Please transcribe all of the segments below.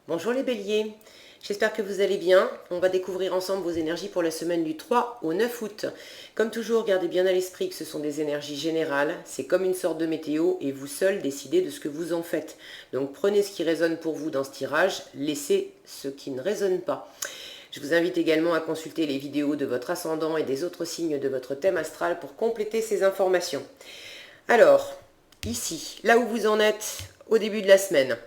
Bonjour les béliers, j'espère que vous allez bien. On va découvrir ensemble vos énergies pour la semaine du 3 au 9 août. Comme toujours, gardez bien à l'esprit que ce sont des énergies générales, c'est comme une sorte de météo et vous seul décidez de ce que vous en faites. Donc prenez ce qui résonne pour vous dans ce tirage, laissez ce qui ne résonne pas. Je vous invite également à consulter les vidéos de votre ascendant et des autres signes de votre thème astral pour compléter ces informations. Alors, ici, là où vous en êtes au début de la semaine,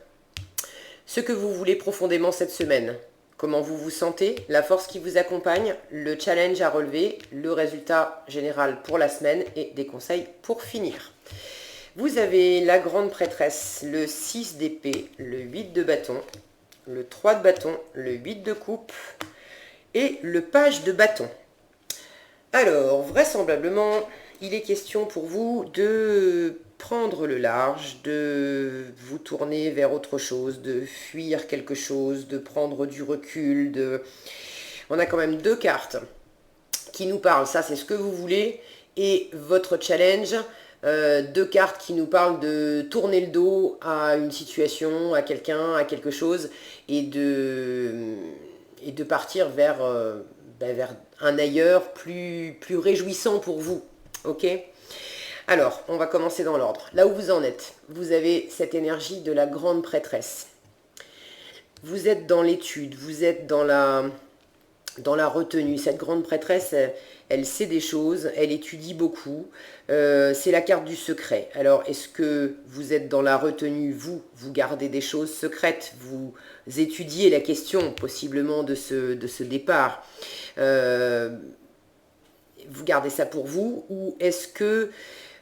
ce que vous voulez profondément cette semaine, comment vous vous sentez, la force qui vous accompagne, le challenge à relever, le résultat général pour la semaine et des conseils pour finir. Vous avez la grande prêtresse, le 6 d'épée, le 8 de bâton, le 3 de bâton, le 8 de coupe et le page de bâton. Alors, vraisemblablement, il est question pour vous de prendre le large, de vous tourner vers autre chose, de fuir quelque chose, de prendre du recul. On a quand même deux cartes qui nous parlent, ça c'est ce que vous voulez, et votre challenge, deux cartes qui nous parlent de tourner le dos à une situation, à quelqu'un, à quelque chose, et de partir vers un ailleurs plus réjouissant pour vous. Ok? Alors, on va commencer dans l'ordre. Là où vous en êtes, vous avez cette énergie de la grande prêtresse. Vous êtes dans l'étude, vous êtes dans la retenue. Cette grande prêtresse, elle sait des choses, elle étudie beaucoup. C'est la carte du secret. Alors, est-ce que vous êtes dans la retenue, vous gardez des choses secrètes, vous étudiez la question possiblement de ce départ, vous gardez ça pour vous, ou est-ce que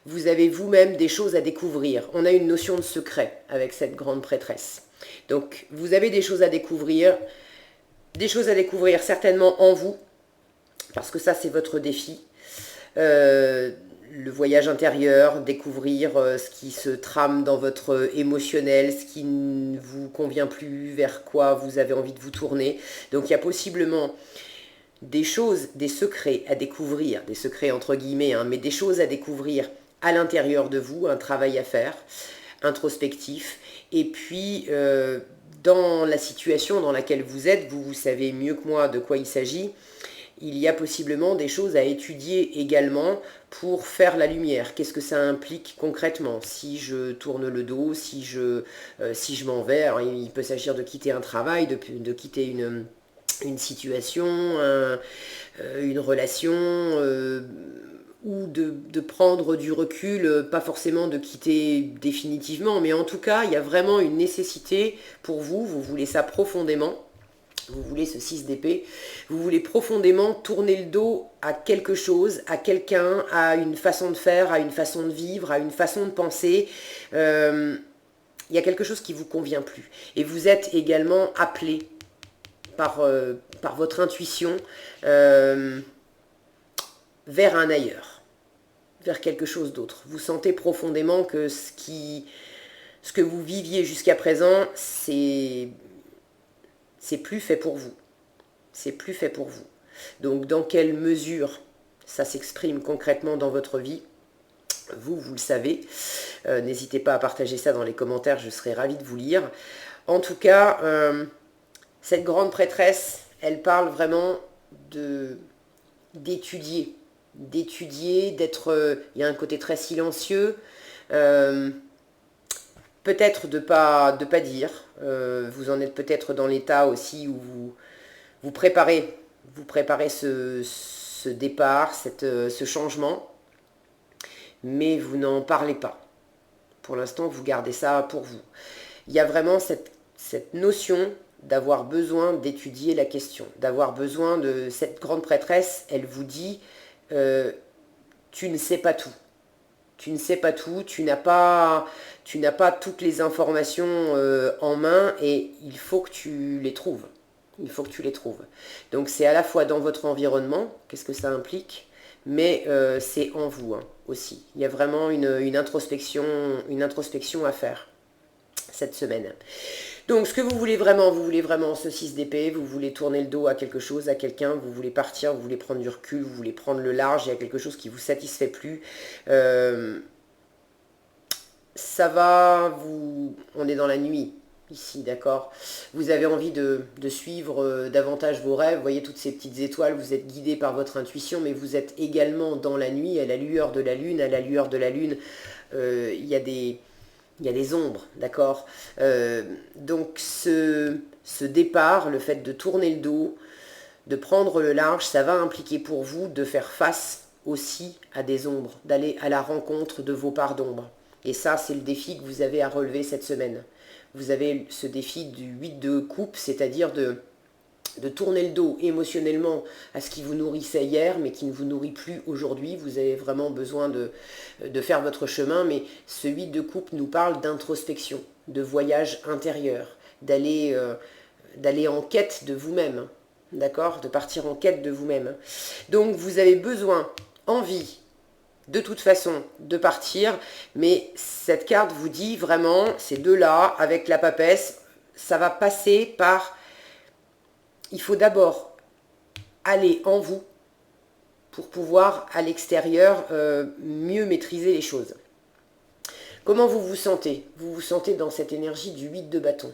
vous avez vous-même des choses à découvrir? On a une notion de secret avec cette grande prêtresse. Donc, vous avez des choses à découvrir certainement en vous, parce que ça, c'est votre défi. Le voyage intérieur, découvrir ce qui se trame dans votre émotionnel, ce qui ne vous convient plus, vers quoi vous avez envie de vous tourner. Donc, il y a possiblement des choses, des secrets à découvrir, des secrets entre guillemets, mais des choses à découvrir à l'intérieur de vous, un travail à faire, introspectif. Et puis, dans la situation dans laquelle vous êtes, vous savez mieux que moi de quoi il s'agit, il y a possiblement des choses à étudier également pour faire la lumière. Qu'est-ce que ça implique concrètement? Si je tourne le dos, si je m'en vais, alors il peut s'agir de quitter un travail, de quitter une situation, une relation, ou de prendre du recul, pas forcément de quitter définitivement, mais en tout cas, il y a vraiment une nécessité pour vous, vous voulez ça profondément, vous voulez ce 6 d'épée, vous voulez profondément tourner le dos à quelque chose, à quelqu'un, à une façon de faire, à une façon de vivre, à une façon de penser. Il y a quelque chose qui ne vous convient plus. Et vous êtes également appelé par votre intuition vers un ailleurs, vers quelque chose d'autre. Vous sentez profondément que ce que vous viviez jusqu'à présent, c'est plus fait pour vous. C'est plus fait pour vous. Donc dans quelle mesure ça s'exprime concrètement dans votre vie, vous le savez. N'hésitez pas à partager ça dans les commentaires, je serai ravie de vous lire. En tout cas, cette grande prêtresse, elle parle vraiment d'étudier, d'être... il y a un côté très silencieux, peut-être de pas dire. Vous en êtes peut-être dans l'état aussi où vous préparez ce départ, ce changement, mais vous n'en parlez pas. Pour l'instant, vous gardez ça pour vous. Il y a vraiment cette notion d'avoir besoin d'étudier la question, d'avoir besoin de... Cette grande prêtresse, elle vous dit, tu ne sais pas tout. Tu ne sais pas tout, tu n'as pas toutes les informations en main et il faut que tu les trouves. Il faut que tu les trouves. Donc c'est à la fois dans votre environnement, qu'est-ce que ça implique, mais c'est en vous aussi. Il y a vraiment une introspection à faire cette semaine. Donc ce que vous voulez vraiment ce 6 d'épée, vous voulez tourner le dos à quelque chose, à quelqu'un, vous voulez partir, vous voulez prendre du recul, vous voulez prendre le large, il y a quelque chose qui ne vous satisfait plus. Ça va, on est dans la nuit, ici, d'accord? Vous avez envie de suivre davantage vos rêves, vous voyez toutes ces petites étoiles, vous êtes guidé par votre intuition, mais vous êtes également dans la nuit, à la lueur de la lune, il y a des ombres, d'accord? Donc ce départ, le fait de tourner le dos, de prendre le large, ça va impliquer pour vous de faire face aussi à des ombres, d'aller à la rencontre de vos parts d'ombre. Et ça, c'est le défi que vous avez à relever cette semaine. Vous avez ce défi du 8 de coupe, c'est-à-dire de tourner le dos émotionnellement à ce qui vous nourrissait hier, mais qui ne vous nourrit plus aujourd'hui. Vous avez vraiment besoin de faire votre chemin, mais ce 8 de coupe nous parle d'introspection, de voyage intérieur, d'aller en quête de vous-même, d'accord? De partir en quête de vous-même. Donc vous avez besoin, envie, de toute façon, de partir, mais cette carte vous dit vraiment, ces deux-là, avec la papesse, ça va passer par... Il faut d'abord aller en vous pour pouvoir, à l'extérieur, mieux maîtriser les choses. Comment vous vous sentez? Vous vous sentez dans cette énergie du 8 de bâton.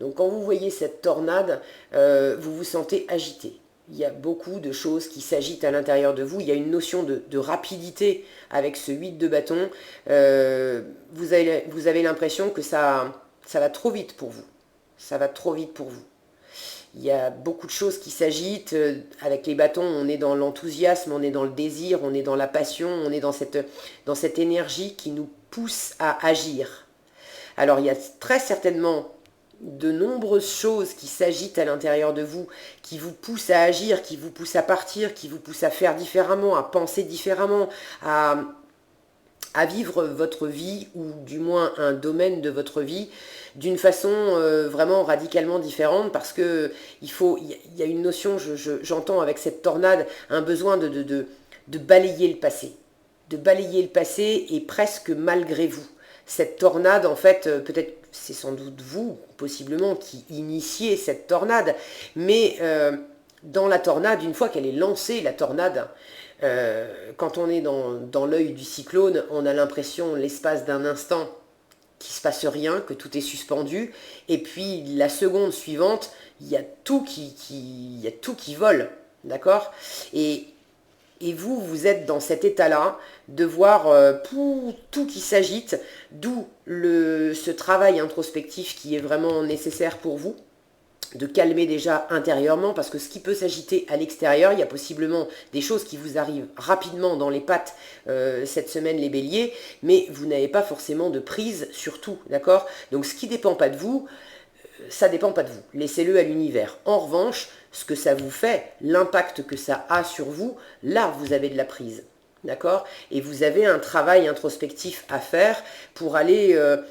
Donc quand vous voyez cette tornade, vous vous sentez agité. Il y a beaucoup de choses qui s'agitent à l'intérieur de vous. Il y a une notion de rapidité avec ce 8 de bâton. Vous avez l'impression que ça va trop vite pour vous. Ça va trop vite pour vous. Il y a beaucoup de choses qui s'agitent. Avec les bâtons, on est dans l'enthousiasme, on est dans le désir, on est dans la passion, on est dans cette énergie qui nous pousse à agir. Alors il y a très certainement de nombreuses choses qui s'agitent à l'intérieur de vous, qui vous poussent à agir, qui vous poussent à partir, qui vous poussent à faire différemment, à penser différemment, à vivre votre vie, ou du moins un domaine de votre vie, d'une façon vraiment radicalement différente, parce que il y a une notion, j'entends avec cette tornade, un besoin de balayer le passé. De balayer le passé, et presque malgré vous. Cette tornade, en fait, peut-être c'est sans doute vous, possiblement, qui initiez cette tornade, mais dans la tornade, une fois qu'elle est lancée, la tornade, quand on est dans l'œil du cyclone, on a l'impression, l'espace d'un instant, qu'il ne se passe rien, que tout est suspendu, et puis la seconde suivante, il y a tout qui vole, d'accord? Et vous êtes dans cet état-là, de voir tout qui s'agite, d'où ce travail introspectif qui est vraiment nécessaire pour vous, de calmer déjà intérieurement, parce que ce qui peut s'agiter à l'extérieur, il y a possiblement des choses qui vous arrivent rapidement dans les pattes cette semaine, les béliers, mais vous n'avez pas forcément de prise sur tout, d'accord? Donc ce qui ne dépend pas de vous, ça ne dépend pas de vous. Laissez-le à l'univers. En revanche, ce que ça vous fait, l'impact que ça a sur vous, là, vous avez de la prise. D'accord? Et vous avez un travail introspectif à faire pour aller à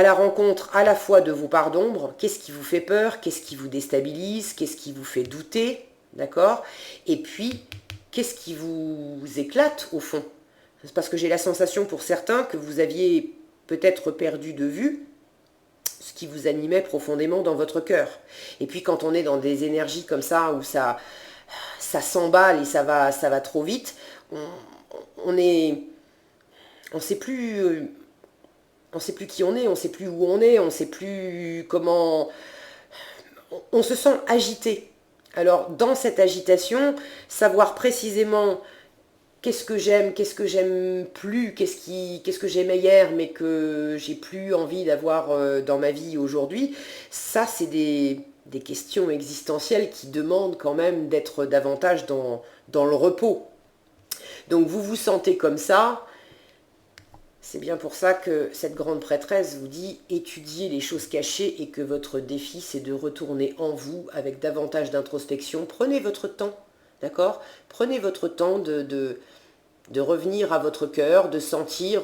la rencontre à la fois de vos parts d'ombre. Qu'est-ce qui vous fait peur? Qu'est-ce qui vous déstabilise? Qu'est-ce qui vous fait douter? D'accord? Et puis, qu'est-ce qui vous éclate au fond? C'est parce que j'ai la sensation pour certains que vous aviez peut-être perdu de vue ce qui vous animait profondément dans votre cœur. Et puis quand on est dans des énergies comme ça, où ça s'emballe et ça va trop vite, on sait plus qui on est, on sait plus où on est, on sait plus comment... On se sent agité. Alors dans cette agitation, savoir précisément... Qu'est-ce que j'aime plus, qu'est-ce que j'aimais hier mais que j'ai plus envie d'avoir dans ma vie aujourd'hui, ça c'est des questions existentielles qui demandent quand même d'être davantage dans le repos. Donc vous vous sentez comme ça, c'est bien pour ça que cette grande prêtresse vous dit étudiez les choses cachées et que votre défi c'est de retourner en vous avec davantage d'introspection. Prenez votre temps. D'accord? Prenez votre temps de revenir à votre cœur, de sentir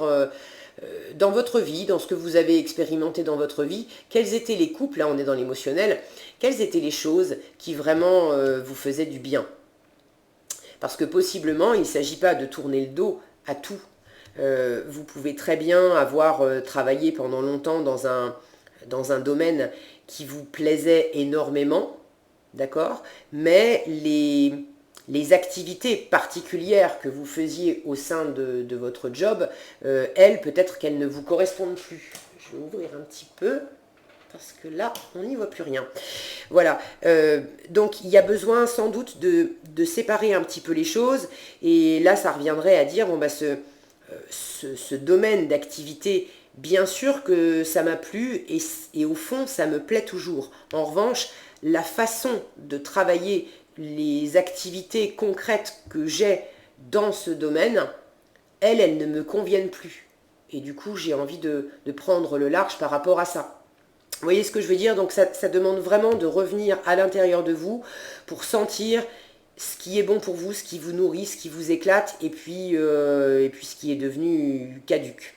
dans votre vie, dans ce que vous avez expérimenté dans votre vie, quels étaient les couples, là on est dans l'émotionnel, quelles étaient les choses qui vraiment vous faisaient du bien. Parce que possiblement, il ne s'agit pas de tourner le dos à tout. Vous pouvez très bien avoir travaillé pendant longtemps dans un domaine qui vous plaisait énormément, d'accord? Mais les activités particulières que vous faisiez au sein de votre job, elles, peut-être qu'elles ne vous correspondent plus. Je vais ouvrir un petit peu. parce que là, on n'y voit plus rien. Voilà, donc il y a besoin sans doute de séparer un petit peu les choses, et là, ça reviendrait à dire, bon, bah, ce domaine d'activité, bien sûr que ça m'a plu, et au fond, ça me plaît toujours. En revanche, la façon de travailler les activités concrètes que j'ai dans ce domaine, elles ne me conviennent plus. Et du coup, j'ai envie de prendre le large par rapport à ça. Vous voyez ce que je veux dire? Donc ça demande vraiment de revenir à l'intérieur de vous pour sentir ce qui est bon pour vous, ce qui vous nourrit, ce qui vous éclate, et puis ce qui est devenu caduc.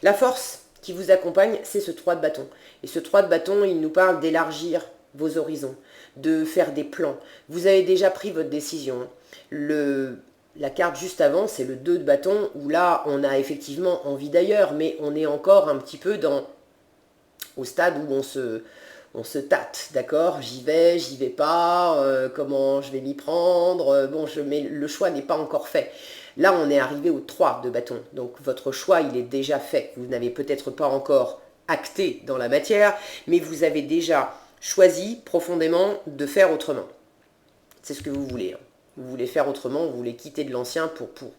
La force qui vous accompagne, c'est ce 3 de bâton. Et ce 3 de bâton, il nous parle d'élargir vos horizons, de faire des plans. Vous avez déjà pris votre décision. La carte juste avant, c'est le 2 de bâton, où là, on a effectivement envie d'ailleurs, mais on est encore un petit peu au stade où on se tâte, d'accord? J'y vais pas, comment je vais m'y prendre, mais le choix n'est pas encore fait. Là, on est arrivé au 3 de bâton, donc votre choix, il est déjà fait. Vous n'avez peut-être pas encore acté dans la matière, mais vous avez déjà choisi profondément de faire autrement. C'est ce que vous voulez. Hein. Vous voulez faire autrement, vous voulez quitter de l'ancien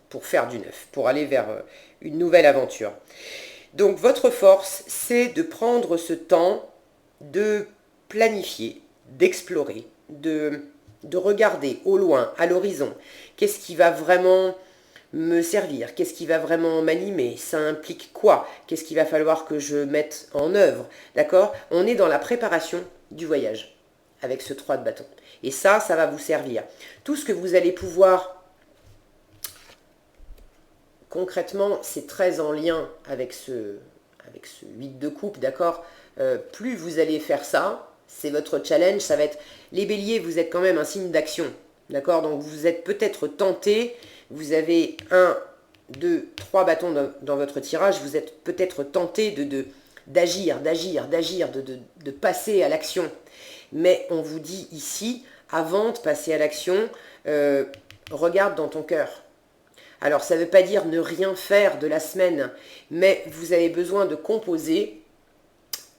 pour faire du neuf, pour aller vers une nouvelle aventure. Donc votre force, c'est de prendre ce temps de planifier, d'explorer, de regarder au loin, à l'horizon, qu'est-ce qui va vraiment me servir, qu'est-ce qui va vraiment m'animer, ça implique quoi, qu'est-ce qu'il va falloir que je mette en œuvre, d'accord? On est dans la préparation du voyage avec ce 3 de bâton. Et ça va vous servir. Tout ce que vous allez pouvoir, concrètement, c'est très en lien avec ce 8 de coupe, d'accord? Plus vous allez faire ça, c'est votre challenge, ça va être... Les béliers, vous êtes quand même un signe d'action, d'accord? Donc vous êtes peut-être tenté, vous avez 1, 2, 3 bâtons dans votre tirage, vous êtes peut-être tenté d'agir, de passer à l'action. Mais on vous dit ici, avant de passer à l'action, regarde dans ton cœur. Alors ça ne veut pas dire ne rien faire de la semaine, mais vous avez besoin de composer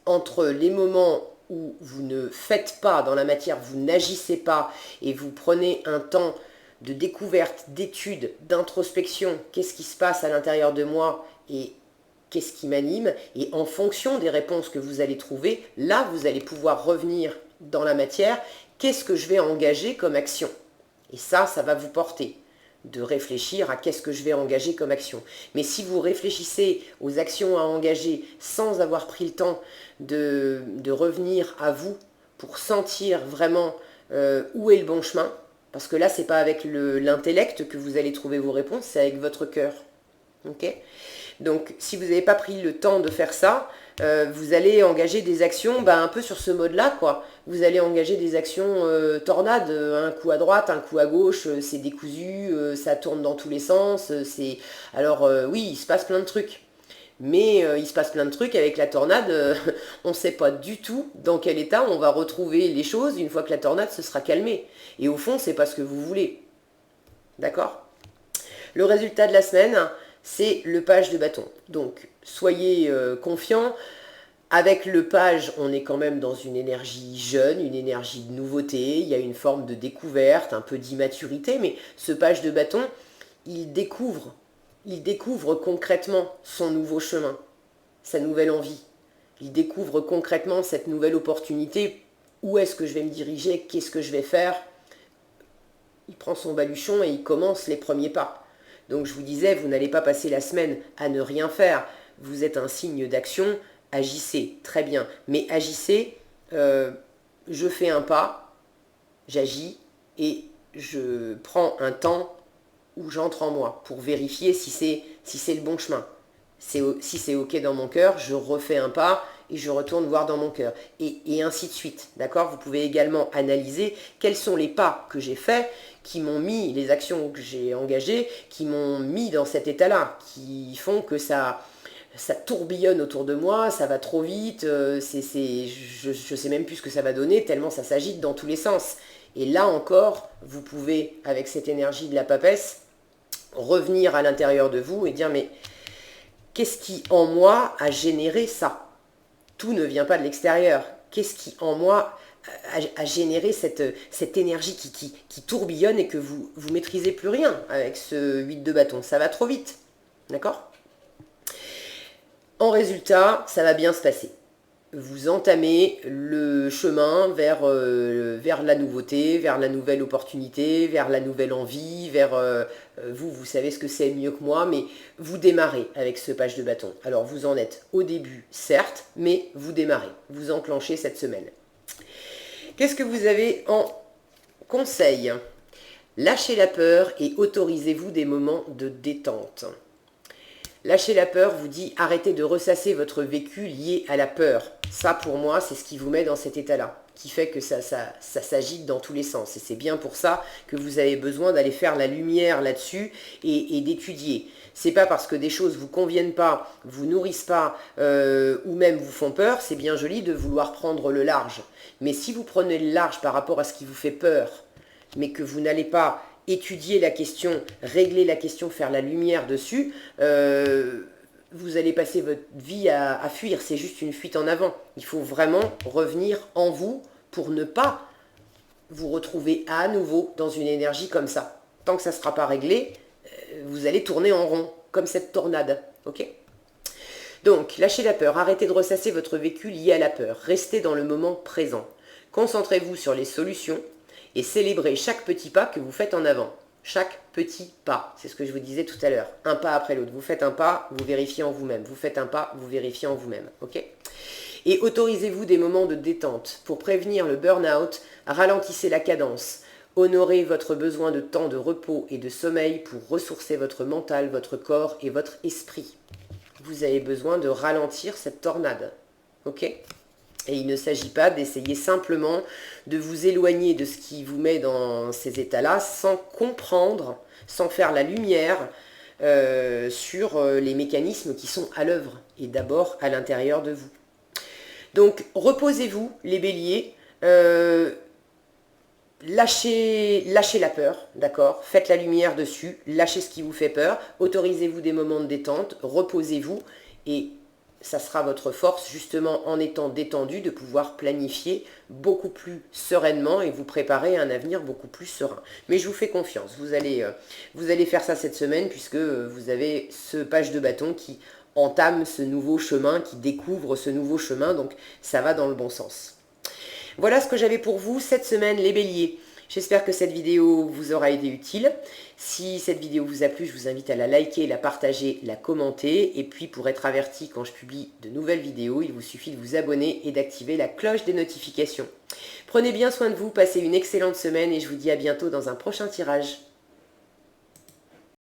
entre les moments où vous ne faites pas dans la matière, vous n'agissez pas et vous prenez un temps de découverte, d'étude, d'introspection, qu'est-ce qui se passe à l'intérieur de moi et qu'est-ce qui m'anime, et en fonction des réponses que vous allez trouver, là vous allez pouvoir revenir dans la matière, qu'est-ce que je vais engager comme action? Et ça va vous porter de réfléchir à qu'est-ce que je vais engager comme action. Mais si vous réfléchissez aux actions à engager sans avoir pris le temps de revenir à vous pour sentir vraiment où est le bon chemin, parce que là, c'est pas avec l'intellect que vous allez trouver vos réponses, c'est avec votre cœur. Ok? Donc, si vous n'avez pas pris le temps de faire ça, vous allez engager des actions un peu sur ce mode-là, quoi. Vous allez engager des actions tornades, un coup à droite, un coup à gauche, c'est décousu, ça tourne dans tous les sens. Alors, oui, il se passe plein de trucs. Mais il se passe plein de trucs avec la tornade, on ne sait pas du tout dans quel état on va retrouver les choses une fois que la tornade se sera calmée. Et au fond, c'est pas ce que vous voulez. D'accord? Le résultat de la semaine, c'est le page de bâton. Donc, soyez confiants. Avec le page, on est quand même dans une énergie jeune, une énergie de nouveauté. Il y a une forme de découverte, un peu d'immaturité. Mais ce page de bâton, il découvre concrètement son nouveau chemin, sa nouvelle envie. Il découvre concrètement cette nouvelle opportunité. Où est-ce que je vais me diriger? Qu'est-ce que je vais faire? Il prend son baluchon et il commence les premiers pas. Donc je vous disais, vous n'allez pas passer la semaine à ne rien faire. Vous êtes un signe d'action, agissez, très bien. Mais agissez, je fais un pas, j'agis et je prends un temps où j'entre en moi pour vérifier si c'est le bon chemin. Si c'est ok dans mon cœur, je refais un pas et je retourne voir dans mon cœur. Et ainsi de suite, d'accord? Vous pouvez également analyser quels sont les pas que j'ai faits qui m'ont mis, les actions que j'ai engagées, qui m'ont mis dans cet état-là, qui font que ça tourbillonne autour de moi, ça va trop vite, je sais même plus ce que ça va donner, tellement ça s'agite dans tous les sens. Et là encore, vous pouvez, avec cette énergie de la papesse, revenir à l'intérieur de vous et dire, mais qu'est-ce qui en moi a généré ça? tout ne vient pas de l'extérieur. Qu'est-ce qui, en moi, a généré cette énergie qui tourbillonne et que vous maîtrisez plus rien avec ce 8 de bâton? Ça va trop vite, d'accord? En résultat, ça va bien se passer. Vous entamez le chemin vers la nouveauté, vers la nouvelle opportunité, vers la nouvelle envie, vers vous savez ce que c'est mieux que moi, mais vous démarrez avec ce page de bâton. Alors vous en êtes au début, certes, mais vous démarrez, vous enclenchez cette semaine. Qu'est-ce que vous avez en conseil? Lâchez la peur et autorisez-vous des moments de détente. Lâcher la peur vous dit arrêtez de ressasser votre vécu lié à la peur. Ça, pour moi, c'est ce qui vous met dans cet état-là, qui fait que ça s'agite dans tous les sens. Et c'est bien pour ça que vous avez besoin d'aller faire la lumière là-dessus et d'étudier. C'est pas parce que des choses vous conviennent pas, vous nourrissent pas, ou même vous font peur, c'est bien joli de vouloir prendre le large. Mais si vous prenez le large par rapport à ce qui vous fait peur, mais que vous n'allez pas étudier la question, régler la question, faire la lumière dessus, vous allez passer votre vie à fuir. C'est juste une fuite en avant. Il faut vraiment revenir en vous pour ne pas vous retrouver à nouveau dans une énergie comme ça. Tant que ça ne sera pas réglé, vous allez tourner en rond, comme cette tornade. Ok ? Donc, lâchez la peur, arrêtez de ressasser votre vécu lié à la peur. Restez dans le moment présent. Concentrez-vous sur les solutions et célébrez chaque petit pas que vous faites en avant. Chaque petit pas, c'est ce que je vous disais tout à l'heure. Un pas après l'autre. Vous faites un pas, vous vérifiez en vous-même. Vous faites un pas, vous vérifiez en vous-même. Ok ? Et autorisez-vous des moments de détente. Pour prévenir le burn-out, ralentissez la cadence. Honorez votre besoin de temps de repos et de sommeil pour ressourcer votre mental, votre corps et votre esprit. Vous avez besoin de ralentir cette tornade. Ok ? Et il ne s'agit pas d'essayer simplement de vous éloigner de ce qui vous met dans ces états-là sans comprendre, sans faire la lumière sur les mécanismes qui sont à l'œuvre et d'abord à l'intérieur de vous. Donc reposez-vous les béliers, lâchez la peur, d'accord? Faites la lumière dessus, lâchez ce qui vous fait peur, autorisez-vous des moments de détente, reposez-vous et ça sera votre force justement en étant détendu de pouvoir planifier beaucoup plus sereinement et vous préparer à un avenir beaucoup plus serein. Mais je vous fais confiance, vous allez faire ça cette semaine puisque vous avez ce page de bâton qui entame ce nouveau chemin, qui découvre ce nouveau chemin, donc ça va dans le bon sens. Voilà ce que j'avais pour vous cette semaine les béliers. J'espère que cette vidéo vous aura été utile. Si cette vidéo vous a plu, je vous invite à la liker, la partager, la commenter. Et puis pour être averti quand je publie de nouvelles vidéos, il vous suffit de vous abonner et d'activer la cloche des notifications. Prenez bien soin de vous, passez une excellente semaine et je vous dis à bientôt dans un prochain tirage.